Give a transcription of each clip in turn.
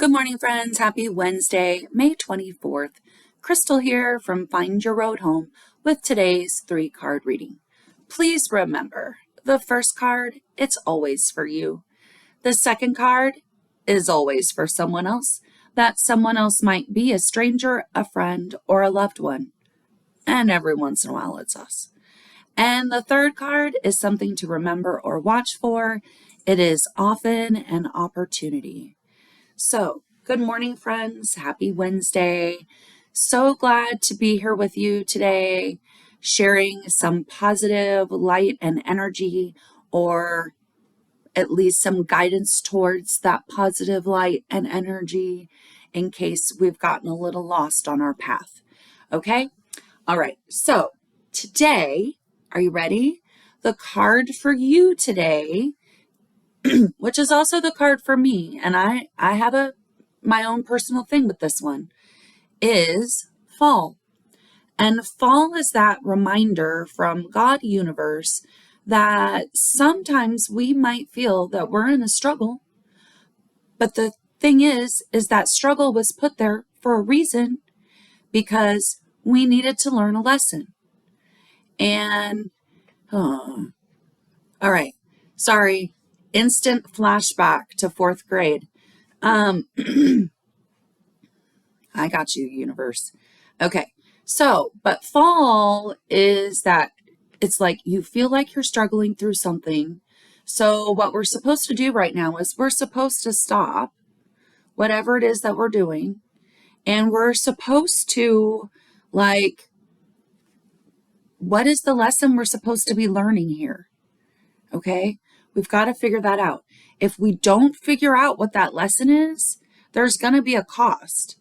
Good morning, friends. Happy Wednesday, May 24th. Crystal here from Find Your Road Home with today's 3-card reading. Please remember, the first card, it's always for you. The second card is always for someone else. That someone else might be a stranger, a friend, or a loved one. And every once in a while, it's us. And the third card is something to remember or watch for. It is often an opportunity. So, good morning, friends. Happy Wednesday. So glad to be here with you today, sharing some positive light and energy, or at least some guidance towards that positive light and energy in case we've gotten a little lost on our path. Okay? All right. So, today, are you ready? The card for you today, which is also the card for me, and I have my own personal thing with this one, is fall. And fall is that reminder from God universe that sometimes we might feel that we're in a struggle, but the thing is that struggle was put there for a reason, because we needed to learn a lesson. And, all right, sorry. Instant flashback to 4th grade. I got you, universe. Okay, so, but fall is that it's like you feel like you're struggling through something. So what we're supposed to do right now is we're supposed to stop whatever it is that we're doing. And we're supposed to, like, what is the lesson we're supposed to be learning here? Okay? We've got to figure that out. If we don't figure out what that lesson is, there's going to be a cost.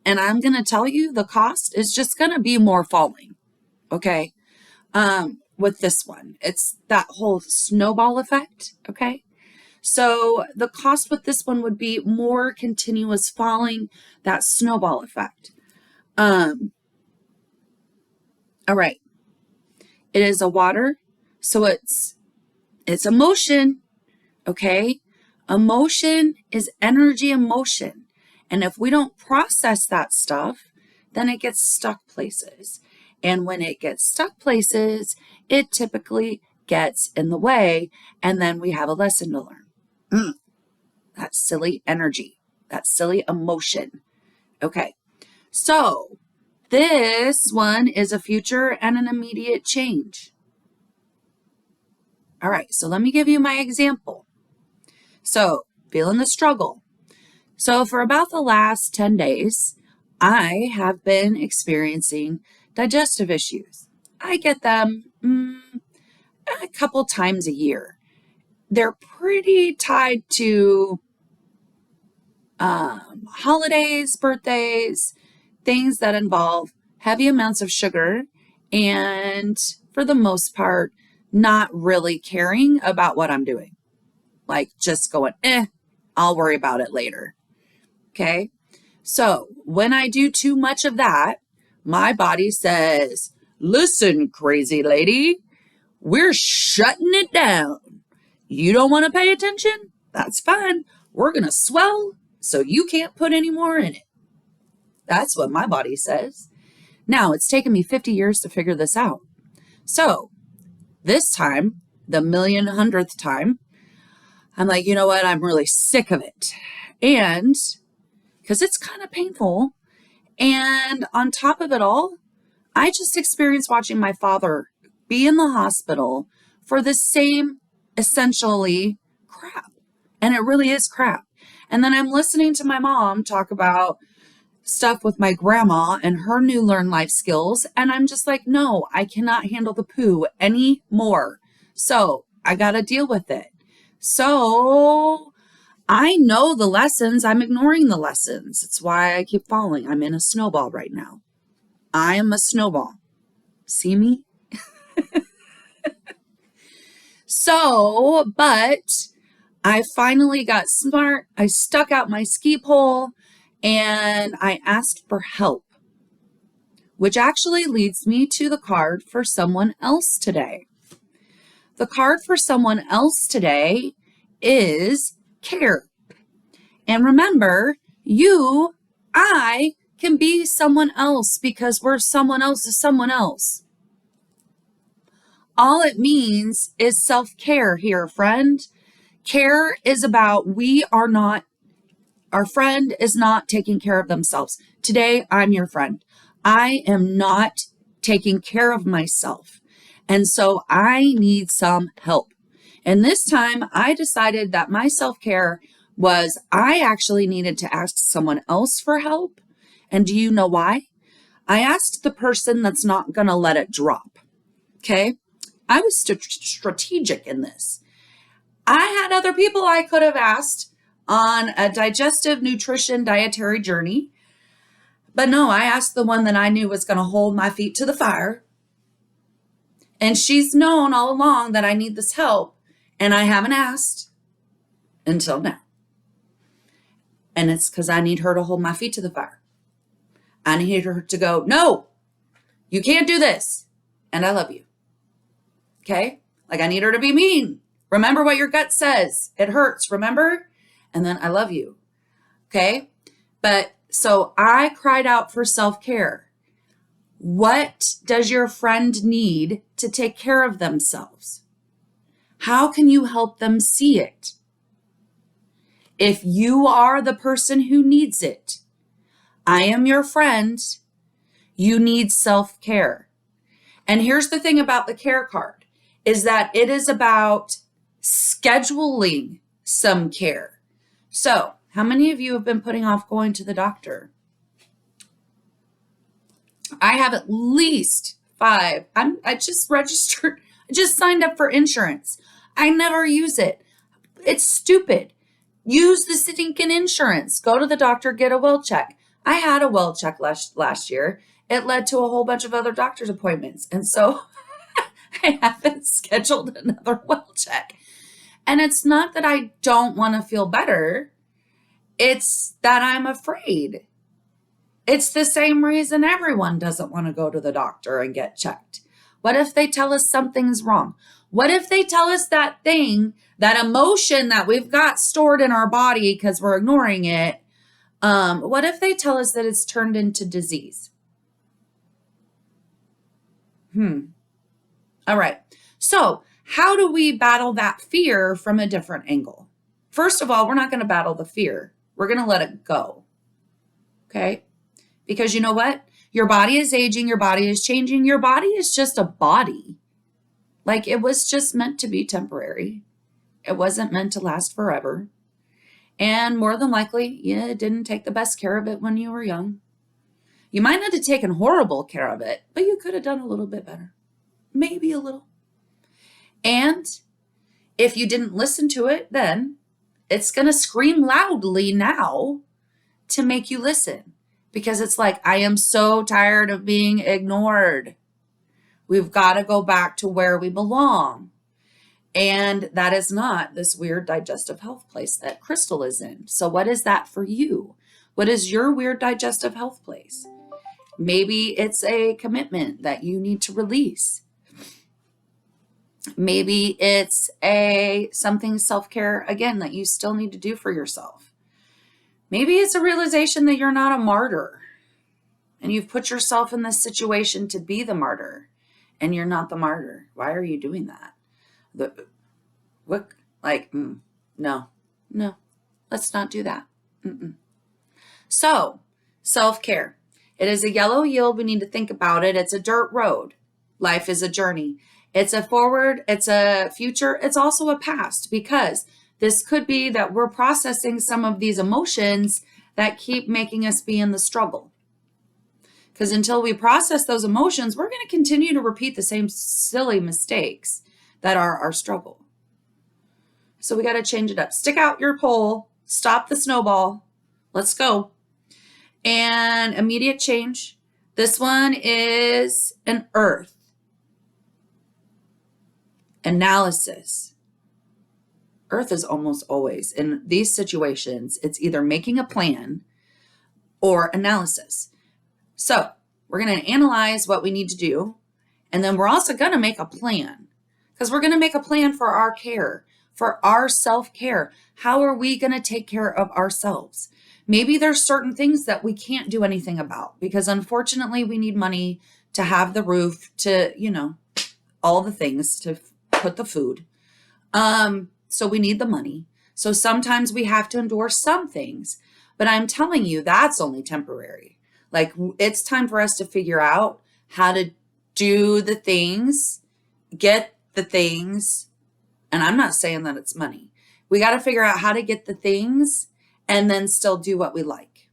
And I'm going to tell you the cost is just going to be more falling. Okay? With this one, it's that whole snowball effect. Okay? So the cost with this one would be more continuous falling, that snowball effect. All right. It is a water. So it's emotion, okay? Emotion is energy and motion. And if we don't process that stuff, then it gets stuck places. And when it gets stuck places, it typically gets in the way, and then we have a lesson to learn. That silly energy, that silly emotion. Okay, so this one is a future and an immediate change. All right, so let me give you my example. So, feeling the struggle. So, for about the last 10 days, I have been experiencing digestive issues. I get them a couple times a year. They're pretty tied to holidays, birthdays, things that involve heavy amounts of sugar, and for the most part, not really caring about what I'm doing. Like just going, I'll worry about it later. Okay. So when I do too much of that, my body says, listen, crazy lady, we're shutting it down. You don't want to pay attention? That's fine. We're going to swell so you can't put any more in it. That's what my body says. Now, it's taken me 50 years to figure this out. So this time, the 1,000,000th time, I'm like, you know what? I'm really sick of it. And because it's kind of painful. And on top of it all, I just experienced watching my father be in the hospital for the same essentially crap. And it really is crap. And then I'm listening to my mom talk about stuff with my grandma and her new learned life skills. And I'm just like, no, I cannot handle the poo anymore. So I got to deal with it. So I know the lessons. I'm ignoring the lessons. It's why I keep falling. I'm in a snowball right now. I am a snowball. See me? So, but I finally got smart. I stuck out my ski pole and I asked for help, which actually leads me to the card for someone else today. The card for someone else today is care. And remember, I can be someone else because we're someone else is someone else. All it means is self-care here, friend. Care is about our friend is not taking care of themselves. Today, I'm your friend. I am not taking care of myself. And so I need some help. And this time I decided that my self-care was I actually needed to ask someone else for help. And do you know why? I asked the person that's not going to let it drop. Okay. I was strategic in this. I had other people I could have asked on a digestive nutrition dietary journey. But no, I asked the one that I knew was going to hold my feet to the fire. And she's known all along that I need this help. And I haven't asked until now. And it's because I need her to hold my feet to the fire. I need her to go, no, you can't do this. And I love you. Okay? Like I need her to be mean. Remember what your gut says. It hurts, remember? And then I love you. Okay? But so I cried out for self-care. What does your friend need to take care of themselves? How can you help them see it? If you are the person who needs it, I am your friend. You need self-care. And here's the thing about the care card is that it is about scheduling some care. So, how many of you have been putting off going to the doctor? I have at least 5. I just registered, I just signed up for insurance. I never use it. It's stupid. Use the stinking insurance. Go to the doctor, get a well check. I had a well check last year. It led to a whole bunch of other doctor's appointments. And so I haven't scheduled another well check. And it's not that I don't want to feel better. It's that I'm afraid. It's the same reason everyone doesn't want to go to the doctor and get checked. What if they tell us something's wrong? What if they tell us that thing, that emotion that we've got stored in our body because we're ignoring it? What if they tell us that it's turned into disease? All right. So how do we battle that fear from a different angle? First of all, we're not going to battle the fear. We're going to let it go. Okay? Because you know what? Your body is aging. Your body is changing. Your body is just a body. Like it was just meant to be temporary. It wasn't meant to last forever. And more than likely, you didn't take the best care of it when you were young. You might not have taken horrible care of it, but you could have done a little bit better. Maybe a little. And if you didn't listen to it then, it's going to scream loudly now to make you listen. Because it's like, I am so tired of being ignored. We've got to go back to where we belong. And that is not this weird digestive health place that Crystal is in. So what is that for you? What is your weird digestive health place? Maybe it's a commitment that you need to release. Maybe it's something self-care, again, that you still need to do for yourself. Maybe it's a realization that you're not a martyr and you've put yourself in this situation to be the martyr and you're not the martyr. Why are you doing that? No, let's not do that. So, self-care. It is a yellow yield. We need to think about it. It's a dirt road. Life is a journey. It's a forward. It's a future. It's also a past because this could be that we're processing some of these emotions that keep making us be in the struggle. Because until we process those emotions, we're going to continue to repeat the same silly mistakes that are our struggle. So we got to change it up. Stick out your pole. Stop the snowball. Let's go. And immediate change. This one is an earth. Analysis. Earth is almost always, in these situations, it's either making a plan or analysis. So we're going to analyze what we need to do. And then we're also going to make a plan because we're going to make a plan for our care, for our self-care. How are we going to take care of ourselves? Maybe there's certain things that we can't do anything about because unfortunately we need money to have the roof, to, all the things, to put the food. So we need the money. So sometimes we have to endure some things, but I'm telling you, that's only temporary. Like, it's time for us to figure out how to do the things, get the things. And I'm not saying that it's money. We got to figure out how to get the things and then still do what we like.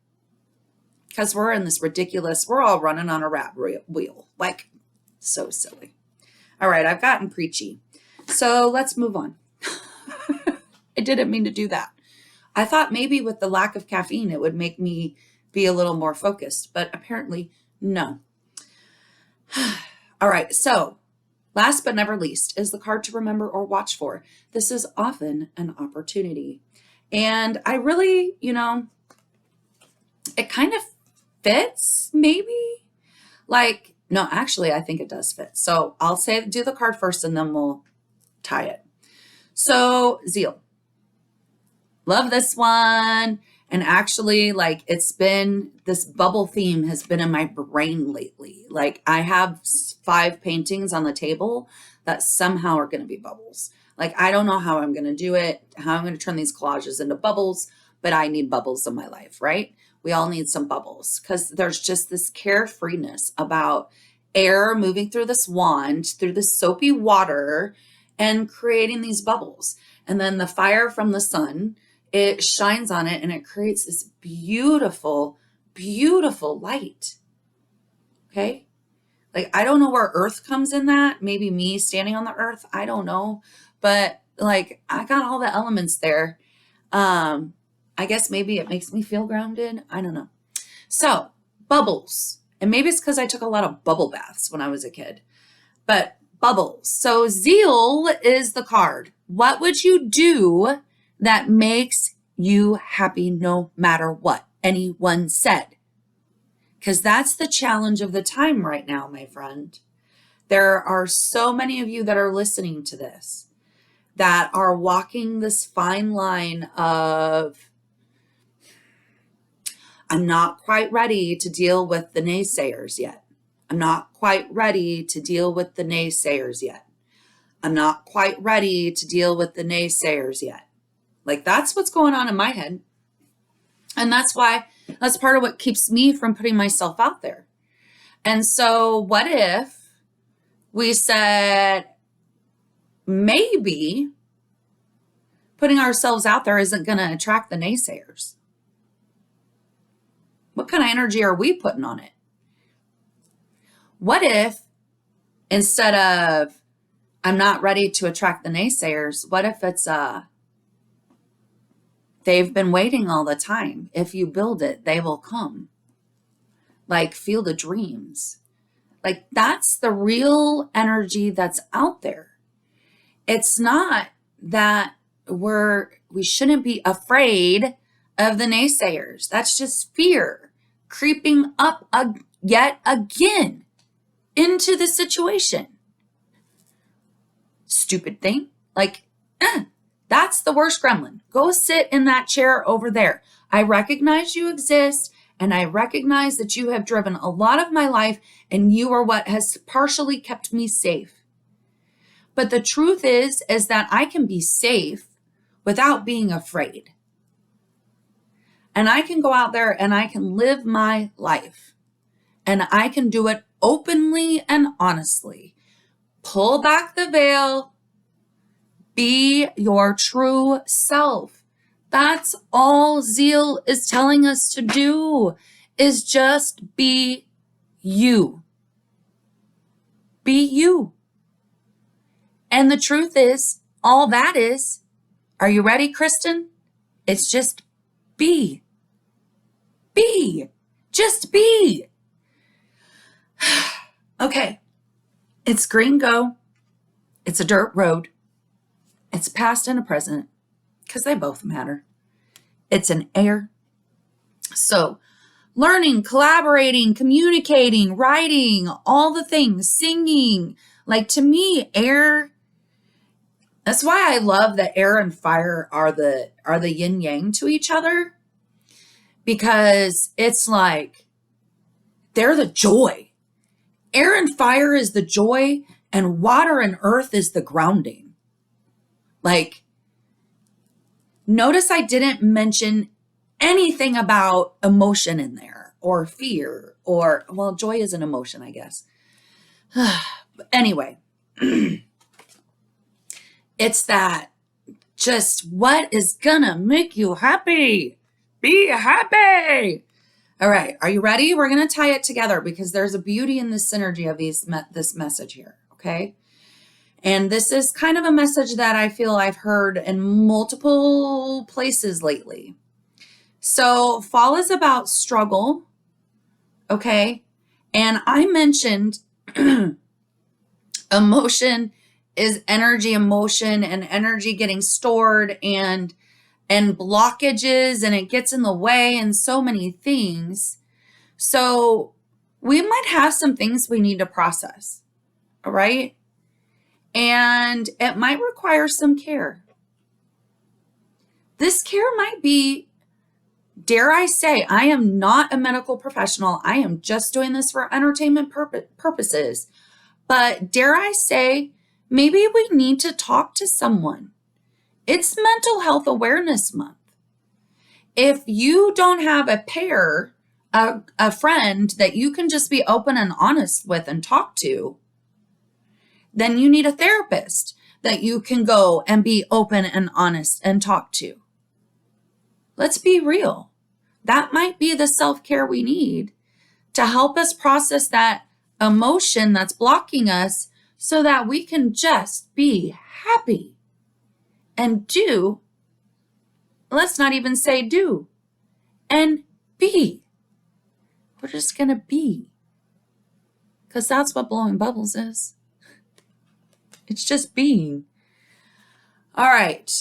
Because we're in this ridiculous, we're all running on a rat wheel. Like, so silly. All right, I've gotten preachy. So let's move on. I didn't mean to do that. I thought maybe with the lack of caffeine, it would make me be a little more focused, but apparently no. All right, so last but never least is the card to remember or watch for. This is often an opportunity. And I really, it kind of fits maybe. Like, no, actually, I think it does fit. So I'll do the card first and then we'll tie it. So Zeal. Love this one. And actually, like, this bubble theme has been in my brain lately. Like, I have 5 paintings on the table that somehow are going to be bubbles. Like, I don't know how I'm going to do it, how I'm going to turn these collages into bubbles, but I need bubbles in my life, right? We all need some bubbles because there's just this carefreeness about air moving through this wand, through the soapy water, and creating these bubbles. And then the fire from the sun, it shines on it and it creates this beautiful, beautiful light. Okay. Like, I don't know where earth comes in that. Maybe me standing on the earth. I don't know. But like, I got all the elements there. I guess maybe it makes me feel grounded. I don't know. So bubbles. And maybe it's because I took a lot of bubble baths when I was a kid. But bubbles. So Zeal is the card. What would you do that makes you happy no matter what anyone said? Because that's the challenge of the time right now, my friend. There are so many of you that are listening to this that are walking this fine line of, I'm not quite ready to deal with the naysayers yet. I'm not quite ready to deal with the naysayers yet. I'm not quite ready to deal with the naysayers yet. Like, that's what's going on in my head. And that's part of what keeps me from putting myself out there. And so what if we said, maybe putting ourselves out there isn't going to attract the naysayers? What kind of energy are we putting on it? What if instead of, I'm not ready to attract the naysayers, what if it's they've been waiting all the time. If you build it, they will come. Like, Field of Dreams. Like, that's the real energy that's out there. It's not that we shouldn't be afraid of the naysayers. That's just fear creeping up yet again into the situation. Stupid thing. Like, that's the worst gremlin. Go sit in that chair over there. I recognize you exist, and I recognize that you have driven a lot of my life, and you are what has partially kept me safe. But the truth is that I can be safe without being afraid. And I can go out there and I can live my life. And I can do it openly and honestly. Pull back the veil. Be your true self. That's all Zeal is telling us to do, is just be you. Be you. And the truth is, all that is, are you ready, Kristen? It's just be. Be. Just be. Okay. It's green go. It's a dirt road. It's past and a present, because they both matter. It's an air. So learning, collaborating, communicating, writing, all the things, singing. Like, to me, air, that's why I love that air and fire are the yin yang to each other. because it's like they're the joy. Air and fire is the joy, and water and earth is the grounding. Like, notice I didn't mention anything about emotion in there or fear or, well, joy is an emotion, I guess. But anyway, it's that just what is gonna make you happy? Be happy. All right, are you ready? We're gonna tie it together because there's a beauty in the synergy of this message here, okay? And this is kind of a message that I feel I've heard in multiple places lately. So fall is about struggle, okay? And I mentioned emotion is energy, emotion, and energy getting stored and blockages, and it gets in the way and so many things. So we might have some things we need to process, all right? And it might require some care. This care might be, dare I say, I am not a medical professional. I am just doing this for entertainment purposes. But dare I say, maybe we need to talk to someone. It's Mental Health Awareness Month. If you don't have a pair, a friend that you can just be open and honest with and talk to, then you need a therapist that you can go and be open and honest and talk to. Let's be real. That might be the self-care we need to help us process that emotion that's blocking us so that we can just be happy and do, let's not even say do, and be. We're just going to be, because that's what blowing bubbles is. It's just being. All right.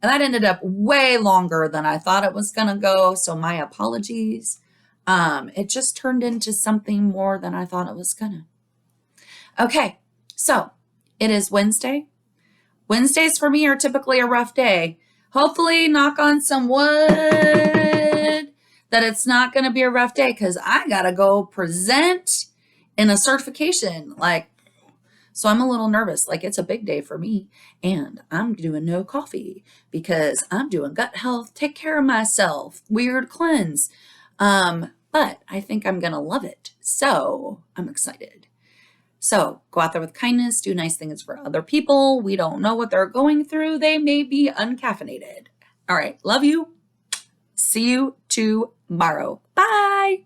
That ended up way longer than I thought it was going to go, so my apologies. It just turned into something more than I thought it was going to. Okay, so it is Wednesday. Wednesdays for me are typically a rough day. Hopefully, knock on some wood, that it's not going to be a rough day because I got to go present in a certification. So I'm a little nervous. It's a big day for me. And I'm doing no coffee because I'm doing gut health, take care of myself, weird cleanse. But I think I'm going to love it. So I'm excited. So go out there with kindness, do nice things for other people. We don't know what they're going through. They may be uncaffeinated. All right. Love you. See you tomorrow. Bye.